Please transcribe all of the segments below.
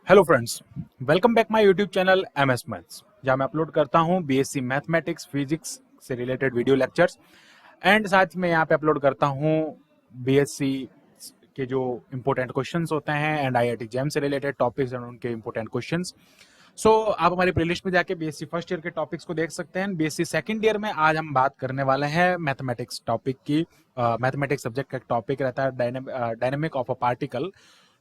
Hello friends, welcome back my YouTube channel MS maths, जहां मैं upload करता हूं बीएससी मैथमेटिक्स फिजिक्स से रिलेटेड वीडियो लेक्चर्स एंड साथ में यहां पे अपलोड करता हूं बीएससी के जो इंपॉर्टेंट क्वेश्चंस होते हैं एंड आईआईटी जेम से रिलेटेड टॉपिक्स एंड उनके इंपॉर्टेंट क्वेश्चंस। सो आप हमारी प्लेलिस्ट में जाके बीएससी फर्स्ट ईयर के टॉपिक्स को देख सकते हैं। बीएससी सेकंड ईयर में आज हम बात करने वाले हैं मैथमेटिक्स टॉपिक की। मैथमेटिक्स सब्जेक्ट का टॉपिक रहता है dynamic of a particle.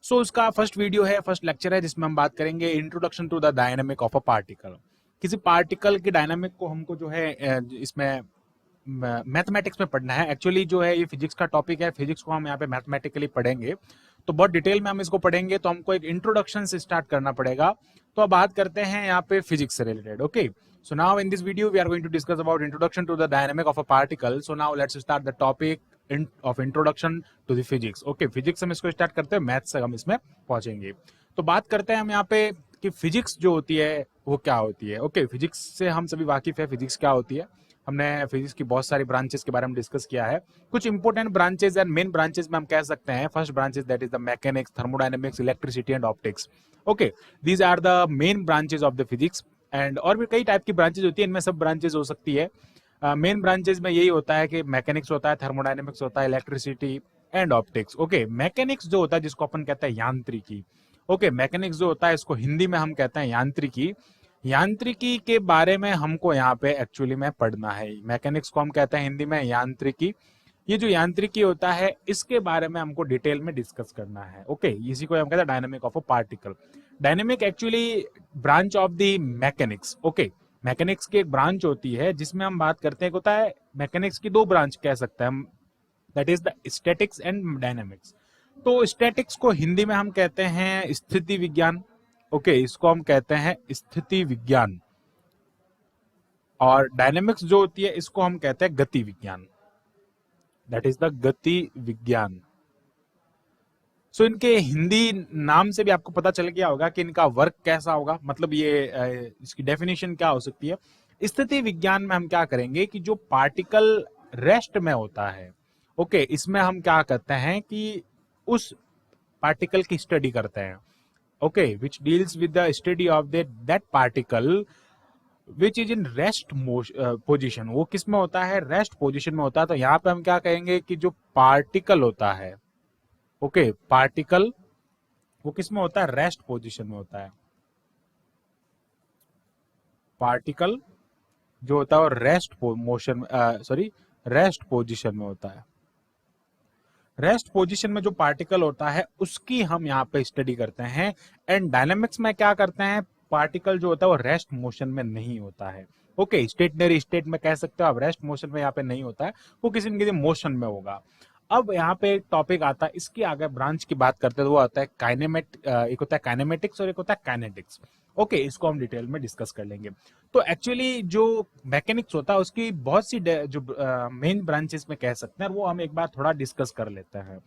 So उसका फर्स्ट वीडियो है, फर्स्ट लेक्चर है, जिसमें हम बात करेंगे introduction to the dynamic of a particle. किसी पार्टिकल की डायनामिक को हमको जो है इसमें मैथमेटिक्स में पढ़ना है। एक्चुअली जो है ये फिजिक्स का टॉपिक है, फिजिक्स को हम यहाँ पे मैथमेटिकली पढ़ेंगे, तो बहुत डिटेल में हम इसको पढ़ेंगे, तो हमको एक इंट्रोडक्शन से स्टार्ट करना पड़ेगा। तो अब बात करते हैं यहाँ पे फिजिक्स से related. Okay, so now in this video we are going to discuss about introduction to the dynamic of a particle. So now let's start the topic of introduction to the physics. Okay, physics हम इसको start करते हैं, maths से हम इसमें पहुंचेंगे। तो बात करते हैं हम यहाँ पे कि फिजिक्स जो होती है वो क्या होती है। ओके, फिजिक्स से हम सभी वाकिफ है, फिजिक्स क्या होती है। हमने फिजिक्स की बहुत सारी ब्रांचेस के बारे में डिस्कस किया है। कुछ important branches and main branches में हम कह सकते हैं, first branches that is the mechanics, thermodynamics, electricity and optics. Okay, these are the main branches of the physics. And और भी कई टाइप की ब्रांचेस होती है, इनमें सब ब्रांचेस हो सकती है। मेन ब्रांचेस में यही होता है कि मैकेनिक्स होता है, थर्मोडायनेमिक्स होता है, electricity and optics. Okay, mechanics जो होता है जिसको अपन कहते हैं यांत्रिकी। ओके, मैकेनिक्स जो होता है इसको हिंदी में हम कहते हैं यांत्रिकी। यांत्रिकी के बारे में हमको यहाँ पे एक्चुअली में पढ़ना है। मैकेनिक्स को हम कहते हैं हिंदी में यांत्रिकी। ये जो यांत्रिकी होता है इसके बारे में हमको डिटेल में डिस्कस करना है। ओके, इसी को हम कहते हैं dynamic of a particle. Dynamic actually branch of the mechanics. Okay, mechanics की एक ब्रांच होती है जिसमें हम बात करते हैं, होता है मैकेनिक्स की दो ब्रांच कह सकते हैं हम, that is the statics and dynamics. तो स्टैटिक्स को हिंदी में हम कहते हैं स्थिति विज्ञान। ओके, इसको हम कहते हैं स्थिति विज्ञान। और डायनेमिक्स जो होती है इसको हम कहते हैं गति विज्ञान, दैट इज द गति विज्ञान। सो इनके हिंदी नाम से भी आपको पता चल गया होगा कि इनका वर्क कैसा होगा, मतलब ये इसकी डेफिनेशन क्या हो सकती है। स्थिति विज्ञान में हम क्या करेंगे कि जो पार्टिकल रेस्ट में होता है, ओके, इसमें हम क्या करते हैं कि उस पार्टिकल की स्टडी करते हैं। Okay, which deals with the study of that particle which is in rest position. वो किस में होता है? रेस्ट पोजिशन में होता है। तो यहाँ पे हम क्या कहेंगे कि जो पार्टिकल होता है, ओके, पार्टिकल वो किस में होता है? रेस्ट पोजीशन में होता है। पार्टिकल जो होता है वो rest motion sorry rest position में होता है। रेस्ट पोजीशन में जो पार्टिकल होता है उसकी हम यहाँ पे स्टडी करते हैं। एंड डायनेमिक्स में क्या करते हैं, पार्टिकल जो होता है वो रेस्ट मोशन में नहीं होता है। ओके, स्टेशनरी स्टेट में कह सकते हो आप, रेस्ट मोशन में यहाँ पे नहीं होता है, वो किसी न किसी मोशन में होगा। अब यहाँ पे एक टॉपिक आता है, इसकी आगे ब्रांच की बात करते हैं तो वो आता है एक होता है काइनेमेटिक्स और एक होता है काइनेटिक्स। ओके, इसको हम डिटेल में डिस्कस कर लेंगे। तो एक्चुअली जो मैकेनिक्स होता है उसकी बहुत सी जो मेन ब्रांचेस में कह सकते हैं, वो हम एक बार थोड़ा डिस्कस कर लेते हैं।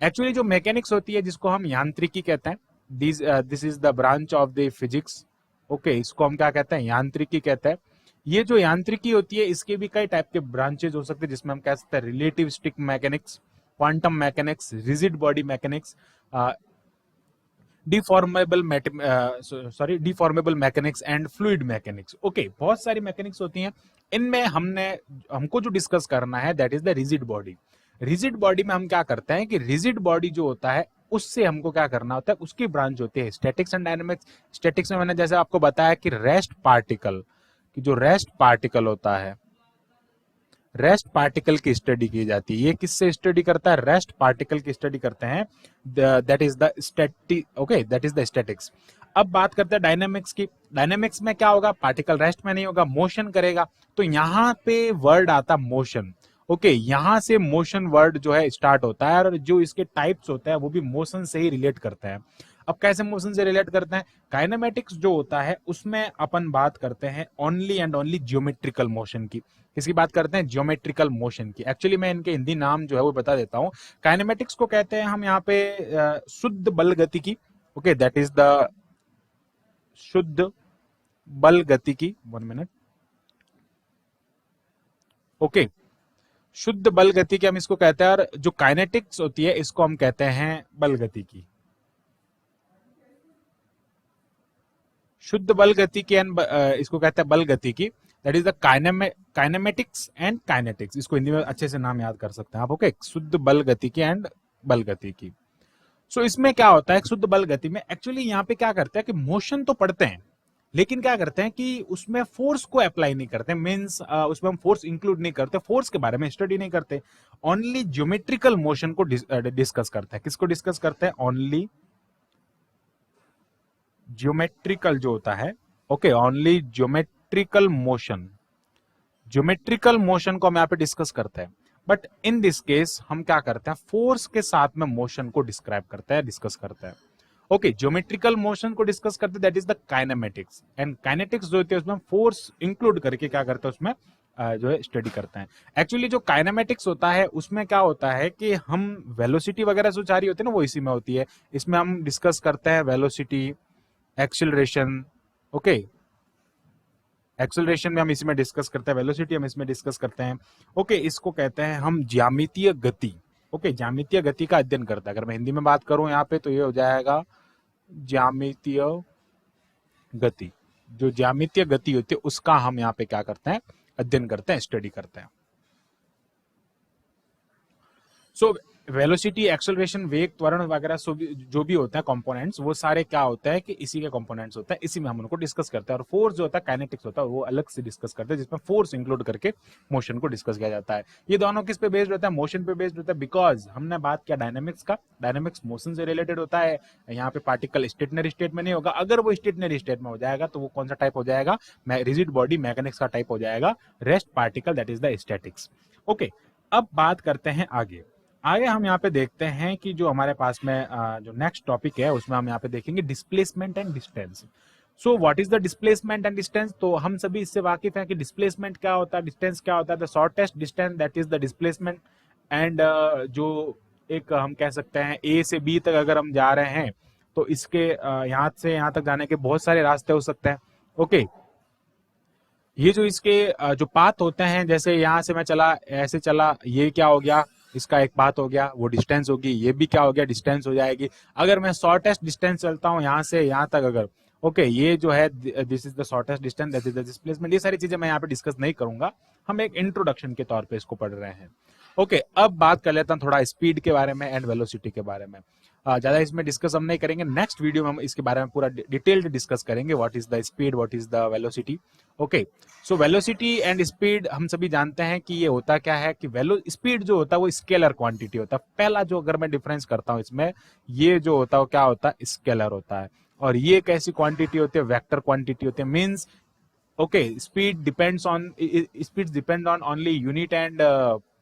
एक्चुअली जो मैकेनिक्स होती है जिसको हम यांत्रिकी कहते हैं, this is the branch of the physics. Okay, इसको हम क्या कहते हैं? यांत्रिकी कहते हैं। ये जो यांत्रिकी होती है इसके भी कई टाइप के ब्रांचेज हो सकते हैं, जिसमें हम कह सकते हैं relativistic mechanics, quantum mechanics, rigid body mechanics, deformable mechanics and fluid mechanics. Okay, बहुत सारी मैकेनिक्स होती हैं। इनमें हमको जो डिस्कस करना है that is the rigid body. Rigid body में हम क्या करते हैं कि रिजिड बॉडी जो होता है उससे हमको क्या करना होता है, उसकी ब्रांच होती है स्टैटिक्स एंड डायनेमिक्स। स्टैटिक्स में मैंने जैसे आपको बताया कि रेस्ट पार्टिकल, कि जो रेस्ट पार्टिकल होता है, रेस्ट पार्टिकल की स्टडी की जाती है। ये किससे स्टडी करता है? रेस्ट पार्टिकल की स्टडी करते हैं, that is the static. Okay, that is the statics. अब बात करते हैं डायनेमिक्स की। डायनेमिक्स में क्या होगा? पार्टिकल रेस्ट में नहीं होगा, मोशन करेगा। तो यहाँ पे वर्ड आता मोशन। ओके, यहाँ से मोशन वर्ड जो है स्टार्ट होता है, और जो इसके टाइप्स होते हैं वो भी मोशन से ही रिलेट करते हैं। अब कैसे मोशन से रिलेट करते हैं? काइनेमेटिक्स जो होता है उसमें अपन बात करते हैं only and only geometrical motion की। किसकी बात करते हैं? जियोमेट्रिकल मोशन की। एक्चुअली मैं इनके हिंदी नाम जो है वो बता देता हूँ। काइनेमेटिक्स को कहते हैं हम यहाँ पे शुद्ध बल गति की। ओके, दैट इज द शुद्ध बल गति की। 1 मिनट। ओके, शुद्ध बल गति की हम इसको कहते हैं, और जो काइनेटिक्स होती है इसको हम कहते हैं बल गति की। शुद्ध बल गति की एंड इसको कहते हैं बल गति की, that is the kinematics and kinetics. इसको हिंदी में अच्छे से नाम याद कर सकते हैं आप। ओके, शुद्ध बल गति की एंड बल गति की। सो इसमें क्या होता है, शुद्ध बल गति में एक्चुअली यहाँ पे क्या करते हैं कि मोशन तो पढ़ते हैं, लेकिन क्या करते हैं कि उसमें फोर्स को अप्लाई नहीं करते, मींस उसमें हम फोर्स इंक्लूड नहीं करते, फोर्स के बारे में स्टडी नहीं करते, ओनली ज्योमेट्रिकल मोशन को डिस्कस करते हैं। किसको डिस्कस करते हैं? ओनली ज्योमेट्रिकल जो होता है, okay, only geometrical motion, geometrical motion को हम यहाँ पे डिस्कस करते हैं। बट इन दिस केस हम क्या करते हैं, फोर्स के साथ में मोशन को डिस्क्राइब करते हैं, डिस्कस करते हैं। ओके, ज्योमेट्रिकल मोशन को डिस्कस करते हैं, that is the kinematics, and kinetics जो होती है उसमें फोर्स इंक्लूड करके क्या करते हैं, उसमें जो है स्टडी करते हैं। एक्चुअली जो काइनेमेटिक्स होता है उसमें क्या होता है कि हम वेलोसिटी वगैरह जो जा रही होती है ना, वो इसी में होती है। इसमें हम डिस्कस करते हैं वेलोसिटी, एक्सीलरेशन, ओके, एक्सेलरेशन में हम इसी में डिस्कस करते हैं, वेलोसिटी हम इसमें डिस्कस करते हैं। ओके, इसको कहते हैं हम ज्यामितीय गति। ओके, ज्यामितीय गति का अध्ययन करता है। अगर मैं हिंदी में बात करूं यहाँ पे तो ये हो जाएगा ज्यामितीय गति। जो ज्यामितीय गति होती है उसका हम यहाँ पे क्या करते हैं, अध्ययन करते हैं, स्टडी करते हैं। सो वेलोसिटी, एक्सेलरेशन, वेग, त्वरण वगैरह जो भी होता है कंपोनेंट्स, वो सारे क्या होता है कि इसी के कंपोनेंट्स होता है, इसी में हम उनको डिस्कस करते हैं। और फोर्स जो होता है, काइनेटिक्स होता है, वो अलग से डिस्कस करते हैं, जिसमें फोर्स इंक्लूड करके मोशन को डिस्कस किया जाता है। ये दोनों किस पे बेस्ड होता है? मोशन पे बेस्ड होता है, बिकॉज हमने बात किया डायनेमिक्स का, डायनेमिक्स मोशन से रिलेटेड होता है। यहाँ पे पार्टिकल स्टेशनरी स्टेट में नहीं होगा, अगर वो स्टेशनरी स्टेट में हो जाएगा तो वो कौन सा टाइप हो जाएगा? रिजिड बॉडी मैकेनिक्स का टाइप हो जाएगा। Rest particle, that is the statics. Okay, अब बात करते हैं आगे। आगे हम यहाँ पे देखते हैं कि जो हमारे पास में जो नेक्स्ट टॉपिक है उसमें हम यहाँ पे देखेंगे displacement and distance. So what is the displacement and distance? तो हम सभी इससे वाकिफ हैं कि डिस्प्लेसमेंट क्या होता है, डिस्टेंस क्या होता है। The shortest distance, that is the displacement. And जो एक हम कह सकते हैं ए से बी तक अगर हम जा रहे हैं तो इसके यहाँ से यहाँ तक जाने के बहुत सारे रास्ते हो सकते हैं। ओके, ये जो इसके जो पाथ होते हैं, जैसे यहाँ से मैं चला, ऐसे चला, ये क्या हो गया, इसका एक पाथ हो गया, वो डिस्टेंस होगी। ये भी क्या हो गया, डिस्टेंस हो जाएगी। अगर मैं शॉर्टेस्ट डिस्टेंस चलता हूँ यहाँ से यहाँ तक, अगर ओके, ये जो है this is the shortest distance, that is the displacement. ये सारी चीजें मैं यहाँ पे डिस्कस नहीं करूंगा, हम एक इंट्रोडक्शन के तौर पे इसको पढ़ रहे हैं। ओके, अब बात कर लेता हूँ थोड़ा स्पीड के बारे में एंड वेलोसिटी के बारे में। ज्यादा इसमें डिस्कस हम नहीं करेंगे, नेक्स्ट वीडियो में हम इसके बारे में पूरा डिटेल्ड डिस्कस करेंगे, what is the speed, what is the velocity. Okay, so velocity and speed हम सभी जानते हैं कि ये होता क्या है कि स्पीड जो होता है वो स्केलर क्वांटिटी होता है। पहला जो अगर मैं डिफरेंस करता हूँ इसमें, ये जो होता है क्या होता है, स्केलर होता है। और ये कैसी क्वांटिटी होती है? वेक्टर क्वांटिटी होती है। Means okay, speed depend on only unit and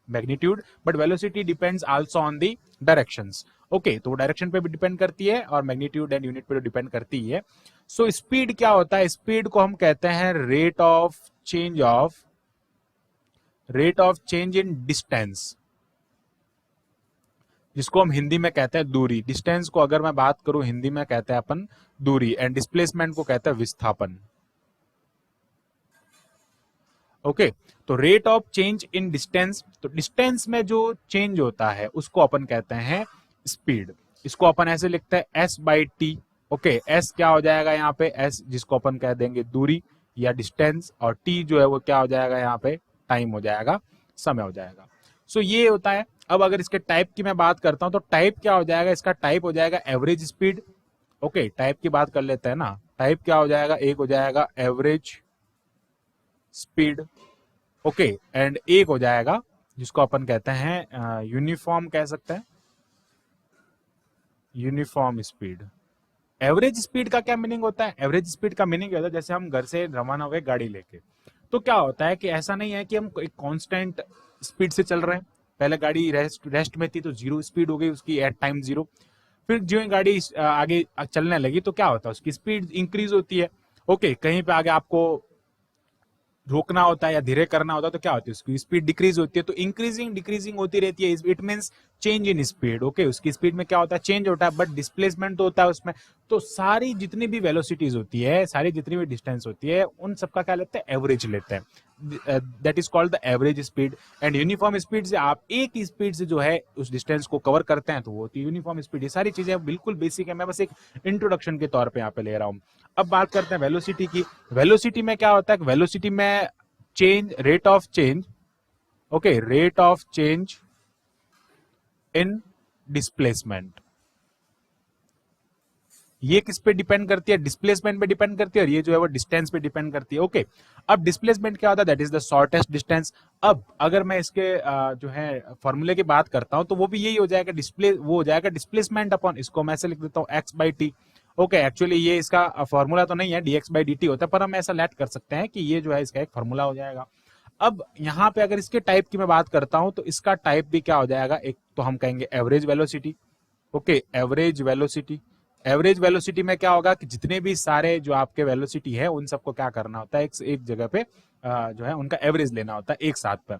magnitude, but velocity depends also on the directions. Okay, तो डायरेक्शन पे भी डिपेंड करती है और मैग्नीट्यूड एंड यूनिट पे डिपेंड करती है। सो स्पीड क्या होता है? स्पीड को हम कहते हैं rate of change in distance, जिसको हम हिंदी में कहते हैं दूरी। डिस्टेंस को अगर मैं बात करूं हिंदी में कहते हैं अपन दूरी, एंड डिस्प्लेसमेंट को कहते हैं विस्थापन। ओके, तो rate of change in distance, तो डिस्टेंस में जो चेंज होता है उसको अपन कहते हैं स्पीड। इसको अपन ऐसे लिखते हैं S by T. Okay, S क्या हो जाएगा यहाँ पे, एस जिसको अपन कह देंगे दूरी या डिस्टेंस, और टी जो है वो क्या हो जाएगा यहाँ पे, टाइम हो जाएगा, समय हो जाएगा। सो ये होता है। अब अगर इसके टाइप की मैं बात करता हूं तो टाइप क्या हो जाएगा, इसका टाइप हो जाएगा एवरेज स्पीड। ओके, टाइप की बात कर लेते हैं ना, टाइप क्या हो जाएगा, एक हो जाएगा एवरेज स्पीड। ओके, एंड एक हो जाएगा जिसको अपन कहते हैं यूनिफॉर्म, कह सकते हैं यूनिफॉर्म स्पीड। एवरेज स्पीड का क्या मीनिंग होता है? एवरेज स्पीड का मीनिंग होता है जैसे हम घर से रवाना हो गए गाड़ी लेके, तो क्या होता है कि ऐसा नहीं है कि हम एक कांस्टेंट स्पीड से चल रहे हैं। पहले गाड़ी रेस्ट में थी तो जीरो स्पीड हो गई उसकी एट टाइम जीरो, फिर जो ही गाड़ी आगे चलने लगी तो क्या होता है, उसकी स्पीड इंक्रीज होती है। ओके, कहीं पे आगे आपको रोकना होता है या धीरे करना होता है तो क्या होती है, उसकी स्पीड डिक्रीज होती है। तो इंक्रीजिंग डिक्रीजिंग होती रहती है। It means change in speed. Okay, उसकी स्पीड में क्या होता है, चेंज होता है, बट डिस्प्लेसमेंट तो होता है उसमें। तो सारी जितनी भी वेलोसिटीज होती है, सारी जितनी भी डिस्टेंस होती है, उन सबका क्या लेते हैं, एवरेज लेते हैं। That is called the average speed. And uniform speed से आप एक ही स्पीड से जो है उस डिस्टेंस को कवर करते हैं तो वो होती है यूनिफॉर्म स्पीड। ये सारी चीजें बिल्कुल बेसिक है, मैं बस एक इंट्रोडक्शन के तौर पे यहाँ पे ले रहा हूँ। अब बात करते हैं वेलोसिटी की। वेलोसिटी में क्या होता है, वेलोसिटी में change, rate of change, okay, rate of change in displacement. ये किस पे डिपेंड करती है, डिस्प्लेसमेंट पे डिपेंड करती है, और ये जो है वो डिस्टेंस पे डिपेंड करती है। ओके, अब डिस्प्लेसमेंट क्या होता है, that is the shortest distance. अब अगर मैं इसके जो है फॉर्मूले की बात करता हूं तो वो भी यही हो जाएगा, वो हो जाएगा डिस्प्लेसमेंट अपॉन, इसको मैं ऐसे लिख देता हूं x by T. Okay, actually ये इसका फॉर्मूला तो नहीं है, dx बाई dt होता है, पर हम ऐसा लेट कर सकते हैं कि ये जो है इसका एक फॉर्मूला हो जाएगा। अब यहाँ पे अगर इसके टाइप की मैं बात करता हूं तो इसका टाइप भी क्या हो जाएगा, एक तो हम कहेंगे average velocity. Okay, average velocity. Average velocity में क्या होगा कि जितने भी सारे जो आपके वेलोसिटी है उन सबको क्या करना होता है, एक जगह पे जो है उनका एवरेज लेना होता है एक साथ पर।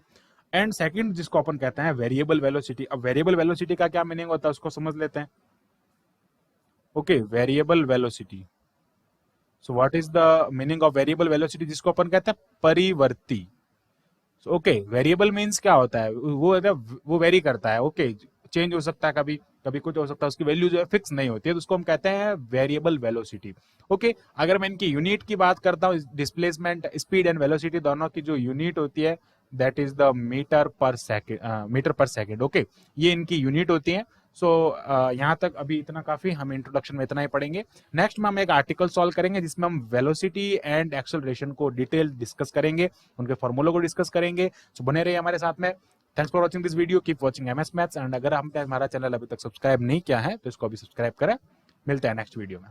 एंड सेकंड जिसको अपन कहते हैं वेरिएबल वेलोसिटी। अब वेरिएबल वेलोसिटी का क्या मीनिंग होता है उसको समझ लेते हैं। Okay, variable velocity, so what is the meaning of variable velocity, जिसको अपन कहते हैं परिवर्ती। ओके, वेरिएबल मीन्स क्या होता है, वो वेरी करता है। ओके, चेंज हो सकता है, कभी कभी कुछ हो सकता है, उसकी वैल्यू जो है फिक्स नहीं होती है, तो उसको हम कहते हैं वेरिएबल वेलोसिटी। ओके, अगर मैं इनकी यूनिट की बात करता हूँ, डिस्प्लेसमेंट, स्पीड एंड वेलोसिटी दोनों की जो यूनिट होती है दैट इज द मीटर पर सेकेंड, मीटर पर सेकेंड। ओके, ये इनकी यूनिट होती है। सो यहाँ तक अभी इतना काफी, हम इंट्रोडक्शन में इतना ही पढ़ेंगे। नेक्स्ट में हम एक आर्टिकल सॉल्व करेंगे जिसमें हम वेलोसिटी एंड एक्सेलरेशन को डिटेल डिस्कस करेंगे, उनके फॉर्मूलों को डिस्कस करेंगे। सो बने रहिए हमारे साथ में। Thanks for watching this video, keep watching MS maths. And अगर हम हमारा चैनल अभी तक सब्सक्राइब नहीं किया है तो इसको अभी सब्सक्राइब करें। मिलते हैं नेक्स्ट वीडियो में।